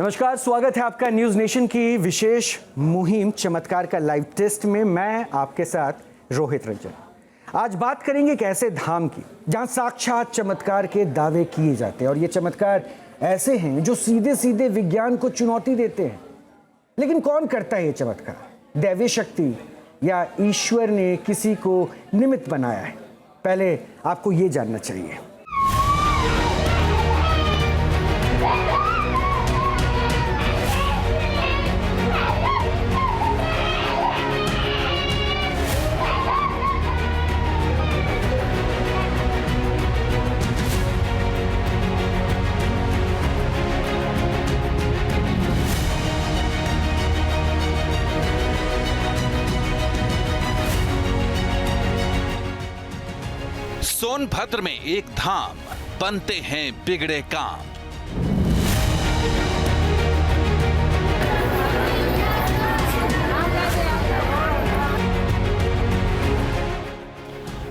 नमस्कार, स्वागत है आपका न्यूज नेशन की विशेष मुहिम चमत्कार का लाइव टेस्ट में। मैं आपके साथ रोहित रंजन। आज बात करेंगे एक ऐसे धाम की जहां साक्षात चमत्कार के दावे किए जाते हैं और ये चमत्कार ऐसे हैं जो सीधे सीधे विज्ञान को चुनौती देते हैं। लेकिन कौन करता है ये चमत्कार? दैवीय शक्ति या ईश्वर ने किसी को निमित्त बनाया है? पहले आपको ये जानना चाहिए। सोनभद्र में एक धाम, बनते हैं बिगड़े काम।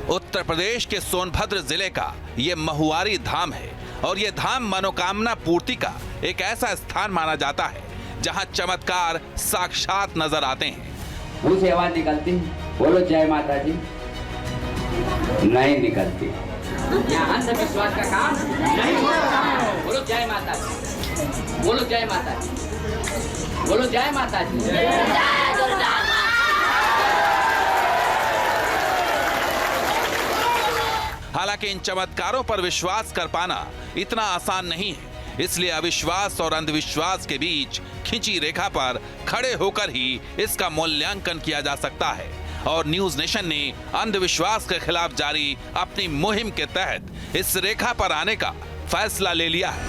उत्तर प्रदेश के सोनभद्र जिले का ये महुआरी धाम है और ये धाम मनोकामना पूर्ति का एक ऐसा स्थान माना जाता है जहां चमत्कार साक्षात नजर आते हैं। मुंह से आवाज निकलती, बोलो जय माता जी, नहीं निकलती। यहाँ से विश्वास का काम नहीं होता। बोलो जय माता जी, बोलो जय माता जी, बोलो जय माता जी। हालांकि इन चमत्कारों पर विश्वास कर पाना इतना आसान नहीं है, इसलिए अविश्वास और अंधविश्वास के बीच खिंची रेखा पर खड़े होकर ही इसका मूल्यांकन किया जा सकता है। और न्यूज नेशन ने अंधविश्वास के खिलाफ जारी अपनी मुहिम के तहत इस रेखा पर आने का फैसला ले लिया है।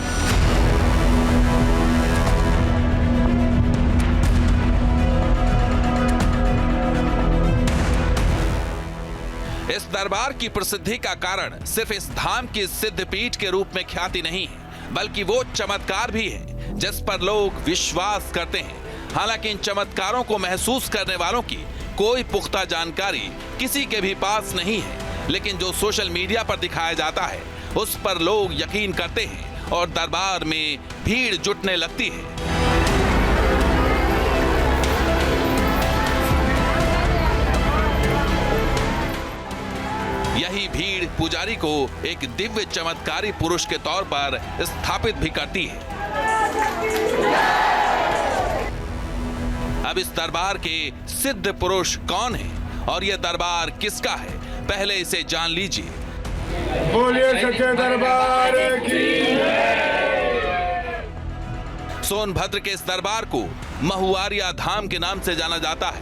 इस दरबार की प्रसिद्धि का कारण सिर्फ इस धाम की सिद्धपीठ के रूप में ख्याति नहीं है, बल्कि वो चमत्कार भी है जिस पर लोग विश्वास करते हैं। हालांकि इन चमत्कारों को महसूस करने वालों की कोई पुख्ता जानकारी किसी के भी पास नहीं है, लेकिन जो सोशल मीडिया पर दिखाया जाता है उस पर लोग यकीन करते हैं और दरबार में भीड़ जुटने लगती है। यही भीड़ पुजारी को एक दिव्य चमत्कारी पुरुष के तौर पर स्थापित भी करती है। अब इस दरबार के सिद्ध पुरुष कौन है और यह दरबार किसका है, पहले इसे जान लीजिए। बोलिए सच्चे दरबार की। सोनभद्र के इस दरबार को महुआरिया धाम के नाम से जाना जाता है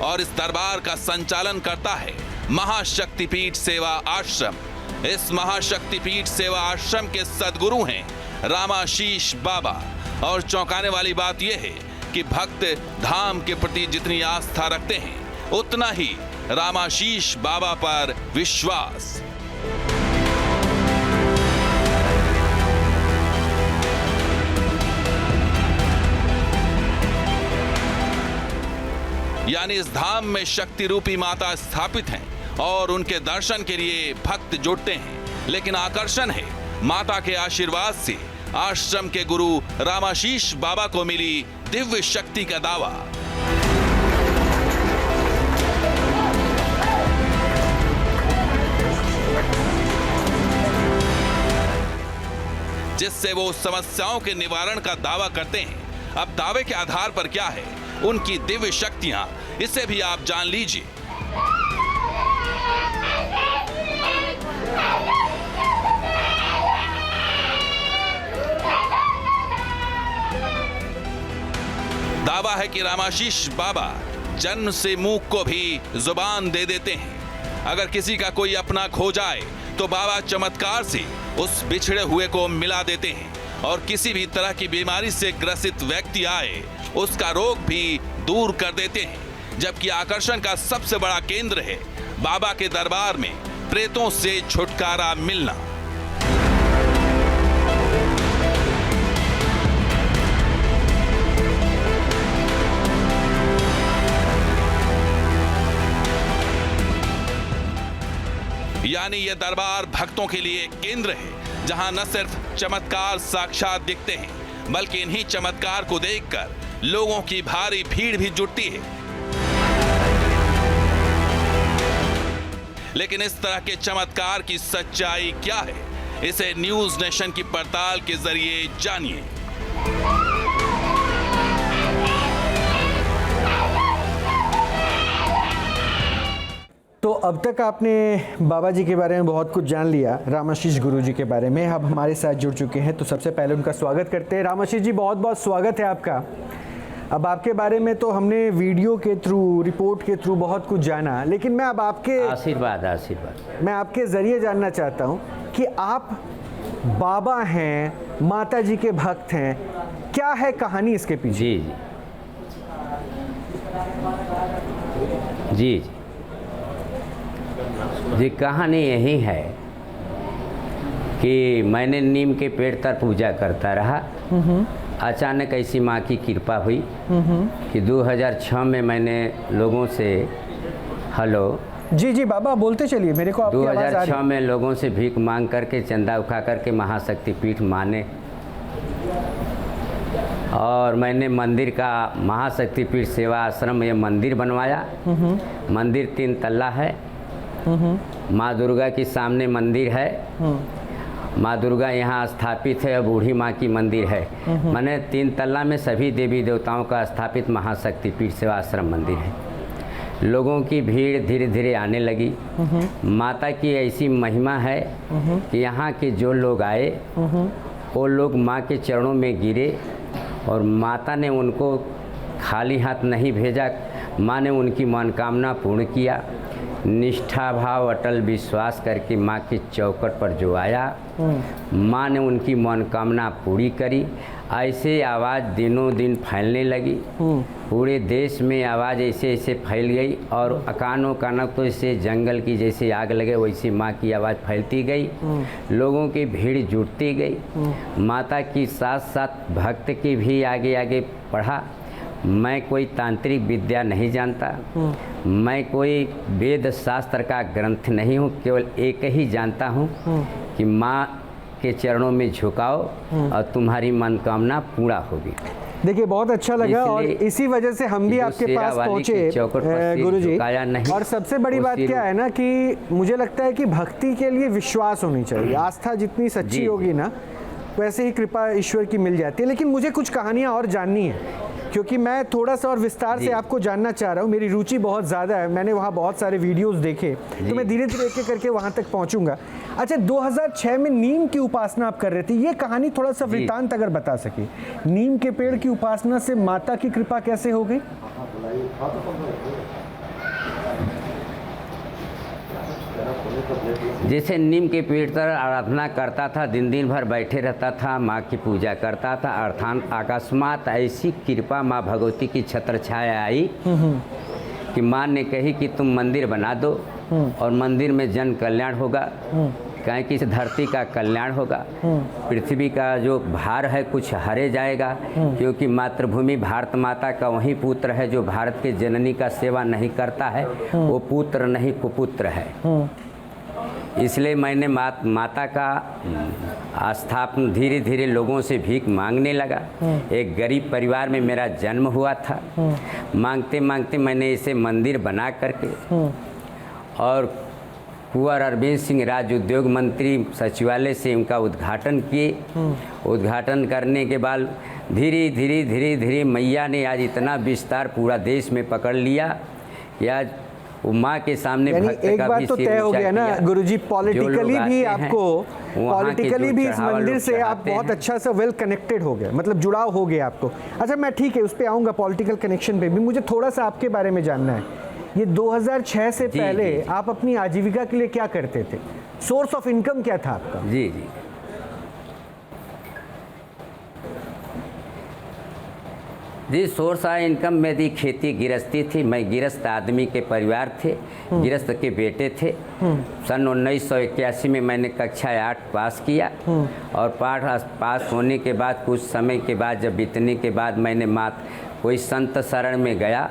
और इस दरबार का संचालन करता है महाशक्तिपीठ सेवा आश्रम। इस महाशक्तिपीठ सेवा आश्रम के सदगुरु हैं रामाशीष बाबा। और चौंकाने वाली बात यह है कि भक्त धाम के प्रति जितनी आस्था रखते हैं उतना ही रामाशीष बाबा पर विश्वास। यानी इस धाम में शक्ति रूपी माता स्थापित हैं और उनके दर्शन के लिए भक्त जुटते हैं। लेकिन आकर्षण है माता के आशीर्वाद से आश्रम के गुरु रामाशीष बाबा को मिली दिव्य शक्ति का दावा। जिससे वो समस्याओं के निवारण का दावा करते हैं। अब दावे के आधार पर क्या है उनकी दिव्य शक्तियां, इसे भी आप जान लीजिए। दावा है कि रामाशीष बाबा जन्म से मूक को भी जुबान दे देते हैं। अगर किसी का कोई अपना खो जाए तो बाबा चमत्कार से उस बिछड़े हुए को मिला देते हैं और किसी भी तरह की बीमारी से ग्रसित व्यक्ति आए उसका रोग भी दूर कर देते हैं। जबकि आकर्षण का सबसे बड़ा केंद्र है बाबा के दरबार में प्रेतों से छुटकारा मिलना। यानी यह दरबार भक्तों के लिए केंद्र है जहां न सिर्फ चमत्कार साक्षात दिखते हैं बल्कि इन्हीं चमत्कार को देखकर लोगों की भारी भीड़ भी जुटती है। लेकिन इस तरह के चमत्कार की सच्चाई क्या है, इसे न्यूज नेशन की पड़ताल के जरिए जानिए। तो अब तक आपने बाबा जी के बारे में बहुत कुछ जान लिया, रामाशीष गुरुजी के बारे में। अब हमारे साथ जुड़ चुके हैं, तो सबसे पहले उनका स्वागत करते हैं। रामाशीष जी, बहुत बहुत स्वागत है आपका। अब आपके बारे में तो हमने वीडियो के थ्रू, रिपोर्ट के थ्रू बहुत कुछ जाना, लेकिन मैं अब आपके आशीर्वाद मैं आपके ज़रिए जानना चाहता हूँ कि आप बाबा हैं, माता जी के भक्त हैं, क्या है कहानी इसके पीछे? जी जी जी जी कहानी यही है कि मैंने नीम के पेड़ तर पूजा करता रहा। अचानक ऐसी माँ की कृपा हुई कि 2006 में मैंने लोगों से हेलो जी बाबा बोलते चलिए, मेरे को आपकी आवाज़ आ रही है। 2006 में लोगों से भीख मांग करके, चंदा उठा करके महाशक्ति पीठ माने, और मैंने मंदिर का महाशक्ति पीठ सेवा आश्रम ये मंदिर बनवाया। मंदिर 3 तल्ला है। माँ दुर्गा के सामने मंदिर है। माँ दुर्गा यहाँ स्थापित है और बूढ़ी माँ की मंदिर है। मैंने 3 तल्ला में सभी देवी देवताओं का स्थापित महाशक्ति पीठ सेवा आश्रम मंदिर है। लोगों की भीड़ धीरे धीरे आने लगी। माता की ऐसी महिमा है कि यहाँ के जो लोग आए वो लोग माँ के चरणों में गिरे और माता ने उनको खाली हाथ नहीं भेजा। माँ ने उनकी मनोकामना पूर्ण किया। निष्ठा भाव अटल विश्वास करके माँ की चौखट पर जो आया, माँ ने उनकी मनोकामना पूरी करी। ऐसे आवाज़ दिनों दिन फैलने लगी। पूरे देश में आवाज़ ऐसे ऐसे फैल गई और अकानों कानक तो ऐसे जंगल की जैसे आग लगे वैसी माँ की आवाज़ फैलती गई। लोगों की भीड़ जुटती गई। माता की साथ साथ भक्त की भी आगे आगे बढ़ा। मैं कोई तांत्रिक विद्या नहीं जानता, मैं कोई वेद शास्त्र का ग्रंथ नहीं हूँ, केवल एक ही जानता हूँ कि माँ के चरणों में झुकाओ और तुम्हारी मनोकामना पूरा होगी। देखिए बहुत अच्छा लगा और इसी वजह से हम भी आपके पास पहुँचे गुरुजी। और सबसे बड़ी बात क्या है ना कि मुझे लगता है कि भक्ति के लिए विश्वास होनी चाहिए। आस्था जितनी सच्ची होगी ना वैसे ही कृपा ईश्वर की मिल जाती है। लेकिन मुझे कुछ कहानियाँ और जाननी है क्योंकि मैं थोड़ा सा और विस्तार से आपको जानना चाह रहा हूँ। मेरी रुचि बहुत ज़्यादा है, मैंने वहाँ बहुत सारे वीडियोस देखे, तो मैं धीरे धीरे एक करके वहाँ तक पहुँचूंगा। अच्छा, 2006 में नीम की उपासना आप कर रहे थे, ये कहानी थोड़ा सा वृत्तांत अगर बता सके। नीम के पेड़ की उपासना से माता की कृपा कैसे हो गई? जैसे नीम के पेड़ पर आराधना करता था, दिन भर बैठे रहता था, माँ की पूजा करता था। अर्थात अकस्मात ऐसी कृपा माँ भगवती की छत्र छाया आई कि माँ ने कही कि तुम मंदिर बना दो और मंदिर में जन कल्याण होगा, कहें कि इस धरती का कल्याण होगा, पृथ्वी का जो भार है कुछ हरे जाएगा। क्योंकि मातृभूमि भारत माता का वही पुत्र है जो भारत के जननी का सेवा नहीं करता है, वो पुत्र नहीं कुपुत्र है। इसलिए मैंने माता का स्थापना धीरे धीरे लोगों से भीख मांगने लगा। एक गरीब परिवार में मेरा जन्म हुआ था। मांगते मांगते मैंने इसे मंदिर बना करके और कुंवर अरविंद सिंह राज्य उद्योग मंत्री सचिवालय से उनका उद्घाटन किए। उद्घाटन करने के बाद धीरे धीरे मैया ने आज इतना विस्तार पूरा देश में पकड़ लिया कि आज माँ के सामने भक्त एक का बात भी तो तय हो गया ना गुरुजी, पॉलिटिकली भी आपको पॉलिटिकली भी इस मंदिर से आप बहुत अच्छा सा वेल कनेक्टेड हो गए, मतलब जुड़ाव हो गया आपको। अच्छा मैं ठीक है उस पर आऊँगा, पॉलिटिकल कनेक्शन पे भी मुझे थोड़ा सा आपके बारे में जानना है। ये 2006 से पहले आप अपनी आजीविका के लिए क्या करते थे? सोर्स ऑफ इनकम क्या था आपका? जी सोर्स ऑफ इनकम मेरी खेती गृहस्थी थी। मैं गृहस्थ आदमी के परिवार थे, गृहस्थ के बेटे थे। सन 1981 में मैंने कक्षा 8 पास किया और पास होने के बाद कुछ समय के बाद जब बीतने के बाद मैंने कोई संत शरण में गया।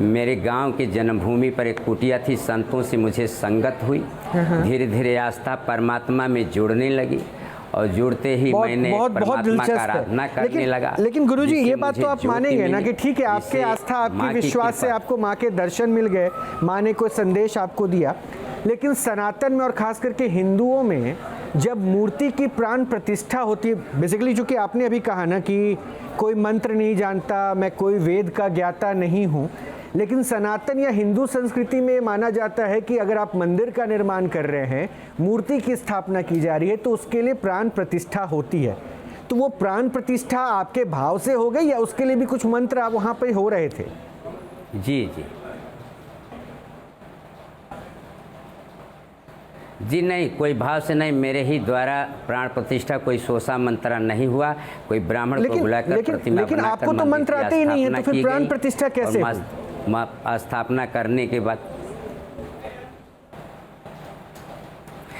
मेरे गांव के जन्मभूमि पर एक कुटिया थी, संतों से मुझे संगत हुई। धीरे धीरे आस्था परमात्मा में जुड़ने लगी और जुड़ते ही मैंने बहुत परमात्मा का दिलचस्प आराधना है। करने लगा। लेकिन गुरुजी जिससे ये बात तो मुझे आप ज्योति मानेंगे ना मिली, कि ठीक है आपके जिससे आस्था माँ आपके की विश्वास से कृपा। आपको माँ के दर्शन मिल गए, माँ ने कोई संदेश आपको दिया, लेकिन सनातन में और खास करके हिंदुओं में जब मूर्ति की प्राण प्रतिष्ठा होती है, बेसिकली जो कि आपने अभी कहा ना कि कोई मंत्र नहीं जानता, मैं कोई वेद का ज्ञाता नहीं हूँ, लेकिन सनातन या हिंदू संस्कृति में माना जाता है कि अगर आप मंदिर का निर्माण कर रहे हैं, मूर्ति की स्थापना की जा रही है, तो उसके लिए प्राण प्रतिष्ठा होती है। तो वो प्राण प्रतिष्ठा आपके भाव से हो गई या उसके लिए भी कुछ मंत्र आप वहाँ पे हो रहे थे? जी जी जी नहीं, कोई भाव से नहीं, मेरे ही द्वारा प्राण प्रतिष्ठा, कोई सोसा मंत्रा नहीं हुआ, कोई ब्राह्मण को बुलाकर प्रतिमा लेकिन बनाकर आपको तो मंदिर मंत्र की आते ही नहीं है, तो स्थापना फिर की प्राण गई। प्रतिष्ठा कैसे और स्थापना करने के बाद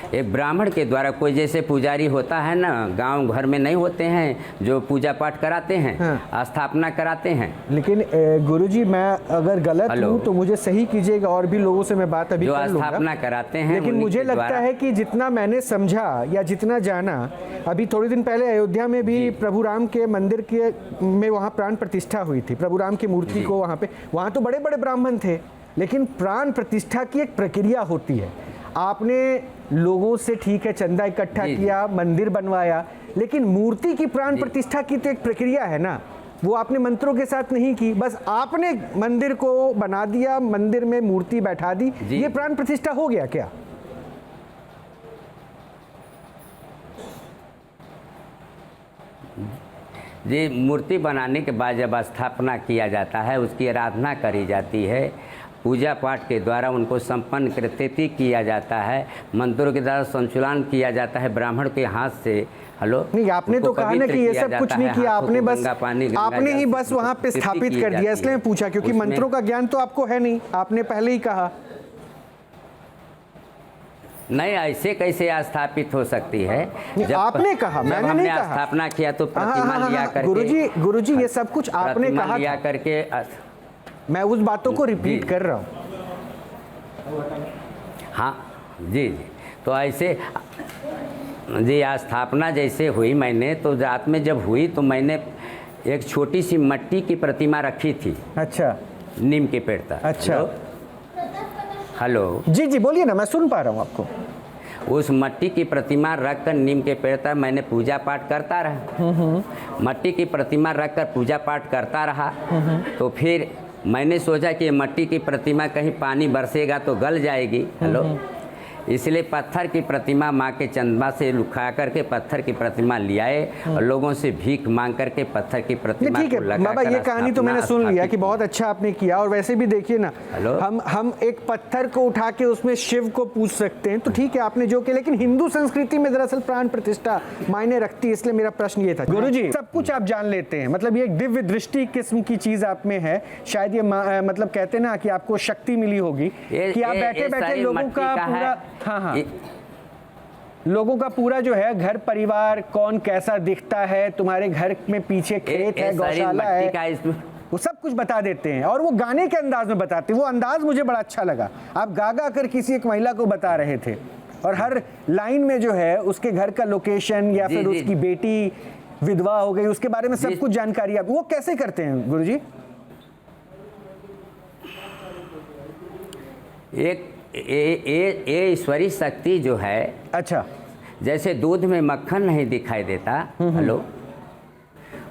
एक ब्राह्मण के द्वारा, कोई जैसे पुजारी होता है ना, गांव घर में नहीं होते हैं जो पूजा पाठ कराते हैं, हाँ। स्थापना कराते हैं। लेकिन गुरुजी मैं अगर गलत हूँ तो मुझे सही कीजिएगा, और भी लोगों से मैं बात अभी जो कर लूंगा। स्थापना कराते हैं, लेकिन उन्हीं मुझे के लगता द्वारा। है कि जितना मैंने समझा या जितना जाना, अभी थोड़े दिन पहले अयोध्या में भी प्रभु राम के मंदिर के में वहाँ प्राण प्रतिष्ठा हुई थी, प्रभु राम की मूर्ति को वहाँ तो बड़े बड़े ब्राह्मण थे, लेकिन प्राण प्रतिष्ठा की एक प्रक्रिया होती है। आपने लोगों से ठीक है चंदा इकट्ठा किया, मंदिर बनवाया, लेकिन मूर्ति की प्राण प्रतिष्ठा की तो एक प्रक्रिया है ना, वो आपने मंत्रों के साथ नहीं की, बस आपने मंदिर को बना दिया, मंदिर में मूर्ति बैठा दी, ये प्राण प्रतिष्ठा हो गया क्या? जी, मूर्ति बनाने के बाद जब स्थापना किया जाता है, उसकी आराधना करी जाती है, पूजा पाठ के द्वारा उनको संपन्न कृत्यति किया जाता है, मंत्रों के द्वारा संचलन किया जाता है ब्राह्मण के हाथ से। हेलो नहीं, आपने तो कहा ना कि ये सब कुछ नहीं किया, आपने बस आपने ही बस वहाँ पे स्तुति स्थापित की कर दिया, जाती इसलिए मैं पूछा, क्योंकि उसमें- मंत्रों का ज्ञान तो आपको है नहीं, आपने पहले ही कहा। नहीं, ऐसे कैसे स्थापित हो सकती है? नहीं, आपने कहा, जब मैंने हमने नहीं कहा। स्थापना किया तो प्रतिमा लिया करके, गुरुजी ये सब कुछ आपने प्रतिमा कहा लिया था। करके मैं उस बातों को रिपीट कर रहा हूँ। हाँ जी जी, तो ऐसे जी स्थापना जैसे हुई मैंने, तो रात में जब हुई तो मैंने एक छोटी सी मट्टी की प्रतिमा रखी थी। अच्छा, नीम के पेड़ तक। अच्छा। हेलो, जी जी बोलिए ना, मैं सुन पा रहा हूँ आपको। उस मट्टी की प्रतिमा रख कर नीम के पेड़ तक मैंने पूजा पाठ करता रहा। मट्टी की प्रतिमा रख कर पूजा पाठ करता रहा। तो फिर मैंने सोचा कि मट्टी की प्रतिमा कहीं पानी बरसेगा तो गल जाएगी। हेलो, इसलिए पत्थर की प्रतिमा माँ के चंदा से लुका करके पत्थर की प्रतिमा ले आए और लोगों से भीख मांग करके पत्थर की प्रतिमा ठीक को है लगा बाबा, कर ये कहानी तो मैंने सुन लिया कि बहुत अच्छा आपने किया, और वैसे भी देखिए ना, हम एक पत्थर को उठा के उसमें शिव को पूज सकते हैं, तो ठीक है आपने जो किया, लेकिन हिंदू संस्कृति में दरअसल प्राण प्रतिष्ठा मायने रखती है, इसलिए मेरा प्रश्न ये था। गुरुजी सब कुछ आप जान लेते हैं, मतलब ये एक दिव्य दृष्टि किस्म की चीज आप में है, शायद ये मतलब कहते हैं ना कि आपको शक्ति मिली होगी कि आप बैठे बैठे लोगों का पूरा, हाँ, लोगों का पूरा जो है घर परिवार कौन कैसा दिखता है, तुम्हारे घर में पीछे खेत है, गौशाला है, वो सब कुछ बता देते हैं, और वो गाने के अंदाज में बताते हैं। वो अंदाज मुझे बड़ा अच्छा लगा, आप गा गा कर किसी एक महिला को बता रहे थे, और हर लाइन में जो है उसके घर का लोकेशन या फिर उसकी बेटी विधवा हो गई उसके बारे में सब कुछ जानकारी आप, वो कैसे करते हैं गुरुजी? एक ये ईश्वरी शक्ति जो है, अच्छा, जैसे दूध में मक्खन नहीं दिखाई देता, हेलो,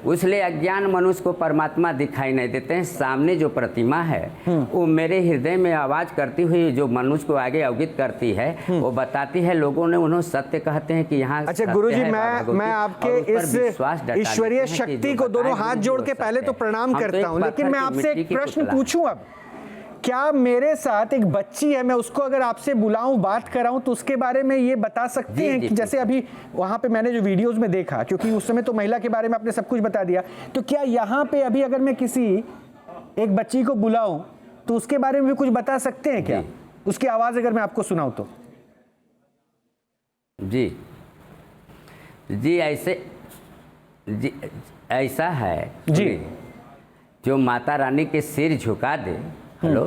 उसलिए अज्ञान मनुष्य को परमात्मा दिखाई नहीं देते हैं। सामने जो प्रतिमा है वो मेरे हृदय में आवाज करती हुई जो मनुष्य को आगे अवगत करती है, वो बताती है, लोगों ने उन्होंने सत्य कहते हैं कि यहाँ। अच्छा गुरुजी, मैं आपके इस ईश्वरीय शक्ति को दोनों हाथ जोड़ के पहले तो प्रणाम करता हूँ, लेकिन मैं आपसे एक प्रश्न पूछूं, अब क्या मेरे साथ एक बच्ची है, मैं उसको अगर आपसे बुलाऊं, बात कराऊं, तो उसके बारे में ये बता सकते हैं कि जैसे अभी वहां पे मैंने जो वीडियोस में देखा, क्योंकि उस समय तो महिला के बारे में आपने सब कुछ बता दिया, तो क्या यहाँ पे अभी अगर मैं किसी एक बच्ची को बुलाऊं तो उसके बारे में भी कुछ बता सकते हैं क्या? उसकी आवाज अगर मैं आपको सुनाऊं तो? जी जी, ऐसे जी ऐसा है जी, जो माता रानी के सिर झुका दे, हेलो,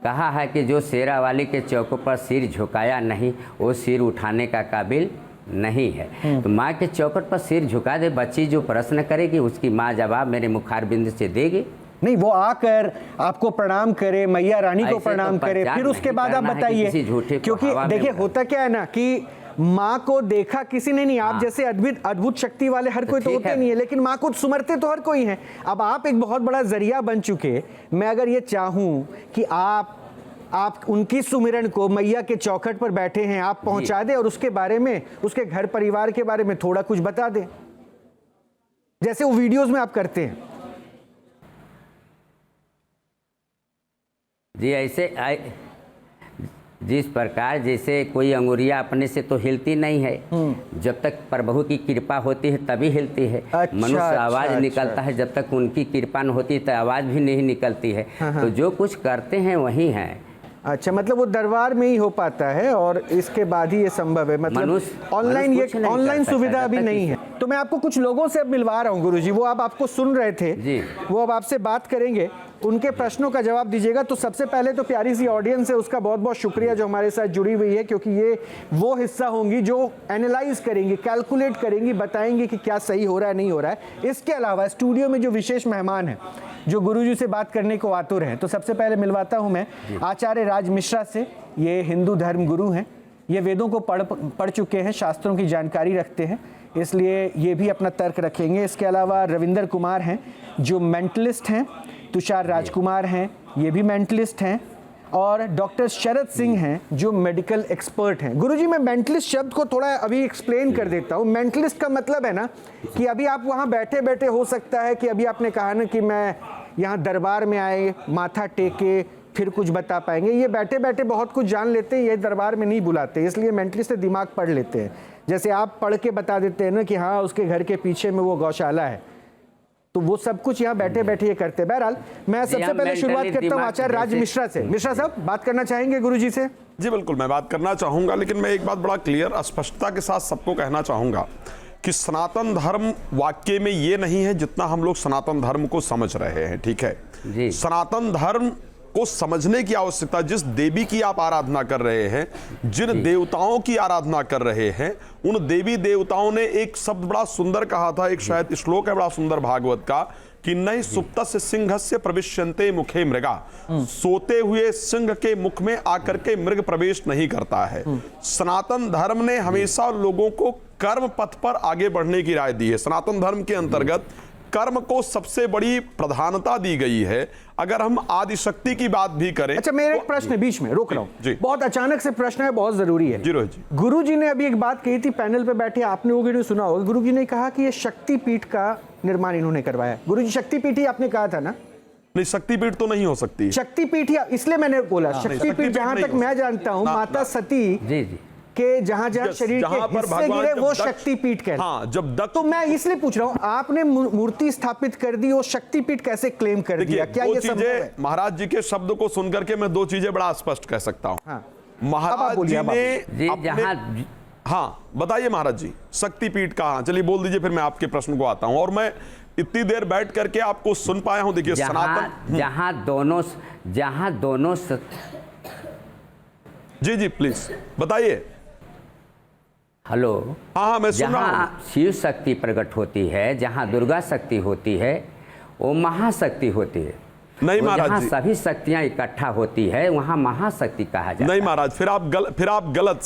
कहा है कि जो शेरा वाली के चौकों पर सिर झुकाया नहीं वो सिर उठाने का काबिल नहीं है। तो माँ के चौखट पर सिर झुका दे, बच्ची जो प्रश्न करेगी उसकी माँ जवाब मेरे मुखारबिंद से देगी। नहीं, वो आकर आपको प्रणाम करे, मैया रानी को ऐसे तो प्रणाम करे, प्रचार फिर उसके नहीं बाद आप करना है कि बताइए। किसी झूठे को क्योंकि हवा में देखिए उड़ा होता क्या है ना कि माँ को देखा किसी ने नहीं, आप जैसे अद्भुत शक्ति वाले हर कोई तो ठीक होते है। नहीं है, लेकिन माँ को सुमरते तो हर कोई है। अब आप एक बहुत बड़ा जरिया बन चुके। मैं अगर ये चाहूं कि आप उनकी सुमिरन को मैया के चौखट पर बैठे हैं, आप पहुंचा दें और उसके बारे में, उसके घर परिवार के बारे में थोड़ा कुछ बता दें, जैसे वो वीडियोस में आप करते हैं। जी ऐसे जिस प्रकार जैसे कोई अंगुरिया अपने से तो हिलती नहीं है, जब तक प्रभु की कृपा होती है तभी हिलती है। अच्छा, मनुष्य आवाज अच्छा, निकलता है, जब तक उनकी कृपा न होती तो आवाज भी नहीं निकलती है। तो जो कुछ करते हैं वही है। अच्छा, मतलब वो दरबार में ही हो पाता है और इसके बाद ही ये संभव है। मतलब ऑनलाइन, ये कुछ नहीं ऑनलाइन कर सकता सुविधा जब अभी तक नहीं है। तो मैं आपको कुछ लोगों से अब मिलवा रहा हूँ गुरुजी, वो अब आपको सुन रहे थे जी। वो अब आपसे बात करेंगे, उनके प्रश्नों का जवाब दीजिएगा। तो सबसे पहले तो प्यारी सी ऑडियंस है, उसका बहुत बहुत शुक्रिया जो हमारे साथ जुड़ी हुई है, क्योंकि ये वो हिस्सा होंगी जो एनालाइज करेंगी, कैलकुलेट करेंगी, बताएंगी कि क्या सही हो रहा है, नहीं हो रहा है। इसके अलावा स्टूडियो में जो विशेष मेहमान हैं जो गुरुजी से बात करने को आतुर हैं, तो सबसे पहले मिलवाता हूं मैं आचार्य राज मिश्रा से। ये हिंदू धर्म गुरु हैं, ये वेदों को पढ़ चुके हैं, शास्त्रों की जानकारी रखते हैं, इसलिए ये भी अपना तर्क रखेंगे। इसके अलावा रविंदर कुमार हैं जो मेंटलिस्ट हैं, तुषार राजकुमार हैं, ये भी मेंटलिस्ट हैं, और डॉक्टर शरद सिंह हैं जो मेडिकल एक्सपर्ट हैं। गुरुजी, मैं मेंटलिस्ट शब्द को थोड़ा अभी एक्सप्लेन कर देता हूँ। मेंटलिस्ट का मतलब है ना कि अभी आप वहाँ बैठे बैठे, हो सकता है कि अभी आपने कहा ना कि मैं यहाँ दरबार में आए, माथा टेके, फिर कुछ बता पाएंगे। ये बैठे बैठे बहुत कुछ जान लेते हैं, ये दरबार में नहीं बुलाते, इसलिए मेंटलिस्ट से दिमाग पढ़ लेते हैं। जैसे आप पढ़ के बता देते हैं ना कि हाँ उसके घर के पीछे में वो गौशाला है, तो वो सब कुछ यहाँ बैठे बैठे ये करते हैं। बहरहाल मैं सबसे पहले शुरुआत करता हूँ आचार्य राज मिश्रा से। मिश्रा साहब, बात करना चाहेंगे गुरुजी से? जी बिल्कुल, मैं बात करना चाहूंगा, लेकिन मैं एक बात बड़ा क्लियर स्पष्टता के साथ सबको कहना चाहूंगा कि सनातन धर्म वाक्य में ये नहीं है जितना हम लोग सनातन धर्म को समझ रहे हैं। ठीक है जी। सनातन धर्म को समझने की आवश्यकता, जिस देवी की आप आराधना कर रहे हैं, जिन देवताओं की आराधना कर रहे हैं, उन देवी देवताओं ने एक शब्द बड़ा सुंदर कहा था, एक शायद श्लोक है बड़ा सुंदर भागवत का, कि नहीं सुप्तस्य सिंहस्य प्रविश्यन्ते मुखे मृगा, सोते हुए सिंह के मुख में आकर के मृग प्रवेश नहीं करता है। सनातन धर्म ने हमेशा लोगों को कर्म पथ पर आगे बढ़ने की राय दी है। सनातन धर्म के अंतर्गत कर्म को सबसे बड़ी प्रधानता दी गई है। अगर हम आदि शक्ति की बात भी करें। अच्छा, मेरा एक प्रश्न है, बीच में रोक रहा हूं, बहुत अचानक से प्रश्न है, बहुत जरूरी है। जी रोहित जी। गुरुजी ने अभी एक बात कही थी, पैनल पे बैठे आपने वो वीडियो सुना होगा। गुरुजी ने कहा कि ये शक्तिपीठ का निर्माण इन्होंने करवाया। गुरुजी, शक्तिपीठ ही आपने कहा था ना? नहीं, शक्तिपीठ तो नहीं हो सकती। शक्तिपीठ ही, इसलिए मैंने बोला शक्तिपीठ। जहां तक मैं जानता हूं, माता सती जी जी के जहां जहां शरीर के हिस्से गिरे वो शक्तिपीठ कहते हैं। हाँ, जब तो मैं इसलिए पूछ रहा हूं, आपने मूर्ति स्थापित कर दी, वो शक्तिपीठ कैसे क्लेम कर दिया? क्या ये संभव है? महाराज जी के शब्द को सुनकर के मैं दो चीजें बड़ा स्पष्ट कह सकता हूं। हाँ। महाराज जी ने जी अपने, हाँ बताइए महाराज जी, शक्तिपीठ कहाँ? चलिए बोल दीजिए, फिर मैं आपके प्रश्न को आता हूं। और मैं इतनी देर बैठ करके आपको सुन पाया हूं। देखिए सनातन, जहां दोनों जी जी प्लीज बताइए। हेलो, हाँ मैं सुन रहा हूं। जहाँ शिव शक्ति प्रकट होती है, जहाँ दुर्गा शक्ति होती है, वो महाशक्ति होती है। नहीं महाराज जी, सभी शक्तियां इकट्ठा होती है वहाँ महाशक्ति कहा जाता है। नहीं महाराज, फिर आप गलत।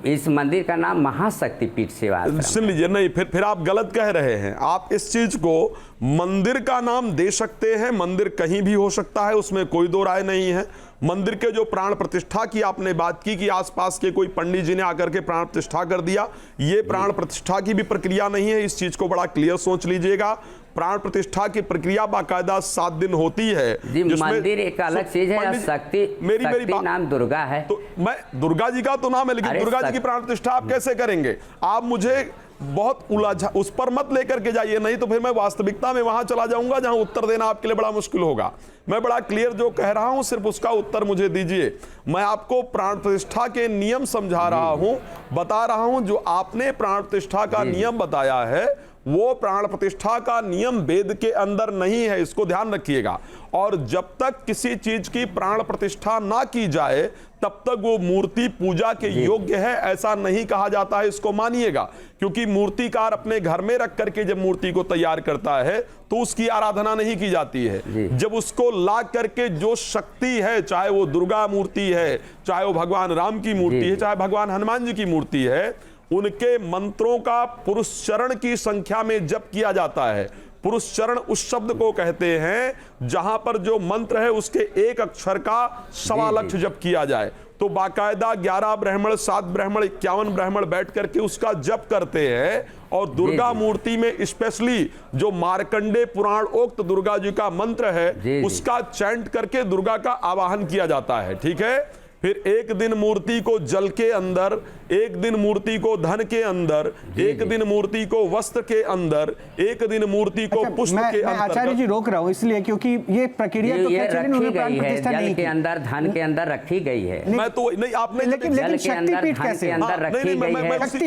इस मंदिर का नाम महाशक्तिपीठ सेवा आश्रम। सुन लीजिए, नहीं फिर आप गलत कह रहे हैं। आप इस चीज को मंदिर का नाम दे सकते हैं, मंदिर कहीं भी हो सकता है, उसमें कोई दो राय नहीं है। मंदिर के जो प्राण प्रतिष्ठा की आपने बात की कि आसपास के कोई पंडित जी ने आकर के प्राण प्रतिष्ठा कर दिया, ये प्राण प्रतिष्ठा की भी प्रक्रिया नहीं है। इस चीज को बड़ा क्लियर सोच लीजिएगा। प्राण प्रतिष्ठा की प्रक्रिया बाकायदा 7 दिन होती है। जी, मंदिर एक अलग चीज है, शक्ति मेरी नाम दुर्गा है। तो मैं दुर्गा जी का तो नाम है, लेकिन दुर्गा जी की प्राण प्रतिष्ठा आप कैसे करेंगे? आप मुझे बहुत उलझा, उस पर मत लेकर के जाइए, नहीं तो फिर मैं वास्तविकता में वहां चला जाऊंगा जहां उत्तर देना आपके लिए बड़ा मुश्किल होगा। मैं बड़ा क्लियर जो कह रहा हूं, सिर्फ उसका उत्तर मुझे दीजिए। मैं आपको प्राण प्रतिष्ठा के नियम समझा रहा हूं, बता रहा हूं। जो आपने प्राण प्रतिष्ठा का नियम बताया है वो प्राण प्रतिष्ठा का नियम वेद के अंदर नहीं है, इसको ध्यान रखिएगा। और जब तक किसी चीज की प्राण प्रतिष्ठा ना की जाए तब तक वो मूर्ति पूजा के योग्य है ऐसा नहीं कहा जाता है, इसको मानिएगा। क्योंकि मूर्तिकार अपने घर में रख करके जब मूर्ति को तैयार करता है तो उसकी आराधना नहीं की जाती है। जब उसको ला करके जो शक्ति है, चाहे वो दुर्गा मूर्ति है, चाहे वो भगवान राम की मूर्ति है, चाहे भगवान हनुमान जी की मूर्ति है, उनके मंत्रों का पुरुषचरण की संख्या में जप किया जाता है। पुरुषचरण उस शब्द को कहते हैं जहां पर जो मंत्र है उसके एक अक्षर का 1.25 लाख जप किया जाए। तो बाकायदा 11 ब्राह्मण, 7 ब्राह्मण, 51 ब्राह्मण बैठ करके उसका जप करते हैं। और दुर्गा मूर्ति में स्पेशली जो मार्कंडे पुराण उक्त दुर्गा जी का मंत्र है उसका चैंट करके दुर्गा का आवाहन किया जाता है। ठीक है, फिर एक दिन मूर्ति को जल के अंदर, एक दिन मूर्ति को धन के अंदर, एक दिन मूर्ति को वस्त्र के अंदर, एक दिन मूर्ति को पुष्प के अंदर। आचार्य जी रोक रहा हूँ इसलिए क्योंकि ये प्रक्रिया तो ये प्रचलित, उन्होंने प्राण प्रतिष्ठा नहीं जल के की। अंदर, धन के अंदर रखी गई है। मैं तो नहीं, आपने लेकिन जल के अंदर, शक्तिपीठ धन कैसे? के अंदर रखी गई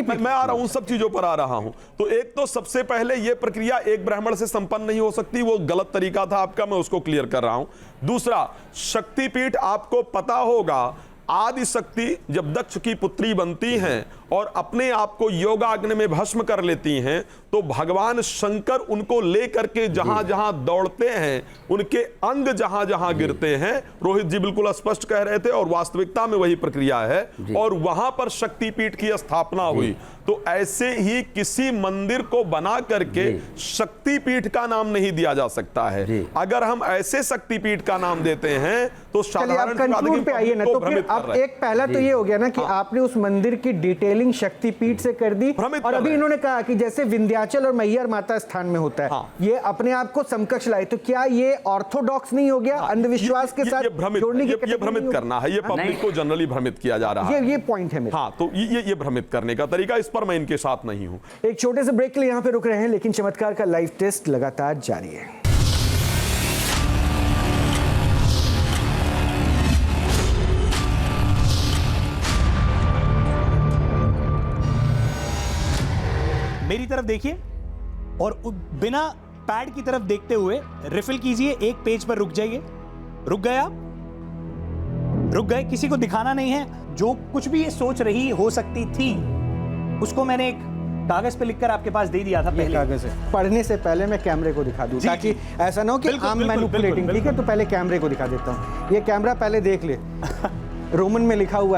है। मैं आ रहा हूं, उन सब चीजों पर आ रहा हूं। तो एक तो सबसे पहले यह प्रक्रिया एक ब्राह्मण से संपन्न नहीं हो सकती, वो गलत तरीका था आपका, मैं उसको क्लियर कर रहा हूं। दूसरा, शक्तिपीठ आपको पता होगा, आदि शक्ति जब दक्ष की पुत्री बनती हैं और अपने आप को योगाग्नि में भस्म कर लेती हैं तो भगवान शंकर उनको लेकर के जहां जहां दौड़ते हैं, उनके अंग जहां जहां गिरते हैं, रोहित जी बिल्कुल स्पष्ट कह रहे थे और वास्तविकता में वही प्रक्रिया है, और वहां पर शक्तिपीठ की स्थापना हुई। तो ऐसे ही किसी मंदिर को बना करके शक्तिपीठ का नाम नहीं दिया जा सकता है। अगर हम ऐसे शक्तिपीठ का नाम देते हैं तो साधारण कंक्लूड पे आइए ना। तो फिर अब एक पहला तो ये हो गया ना कि आपने उस मंदिर की डिटेलिंग शक्तिपीठ से कर दी, और अभी इन्होंने कहा कि जैसे विंध्याचल और मैहर माता स्थान में होता है, ये अपने आप को समकक्ष लाए, तो क्या ये ऑर्थोडॉक्स नहीं हो गया? अंधविश्वास के साथ जोड़ने की ये भ्रमित करना है, ये पब्लिक को जनरली भ्रमित किया जा रहा है। ये पॉइंट है मेरा। हाँ, तो ये भ्रमित करने का तरीका, इस पर मैं इनके साथ नहीं हूं। एक छोटे से ब्रेक के लिए यहां पे रुक रहे हैं, लेकिन चमत्कार का लाइव टेस्ट लगातार जारी है। मेरी तरफ देखिए और बिना पैड की तरफ देखते हुए रिफिल कीजिए। एक पेज पर रुक जाइए। रुक गए आप? रुक गए? किसी को दिखाना नहीं है। जो कुछ भी ये सोच रही हो सकती थी उसको मैंने एक कागज पे लिखकर आपके पास दे दिया था पहले। कागज है, पढ़ने से पहले मैं कैमरे को दिखा दूं ताकि ऐसा ना हो कि आम मैनिपुलेटिंग। ठीक है, तो पहले कैमरे को दिखा देता हूं। ये कैमरा पहले देख ले, रोमन में लिखा हुआ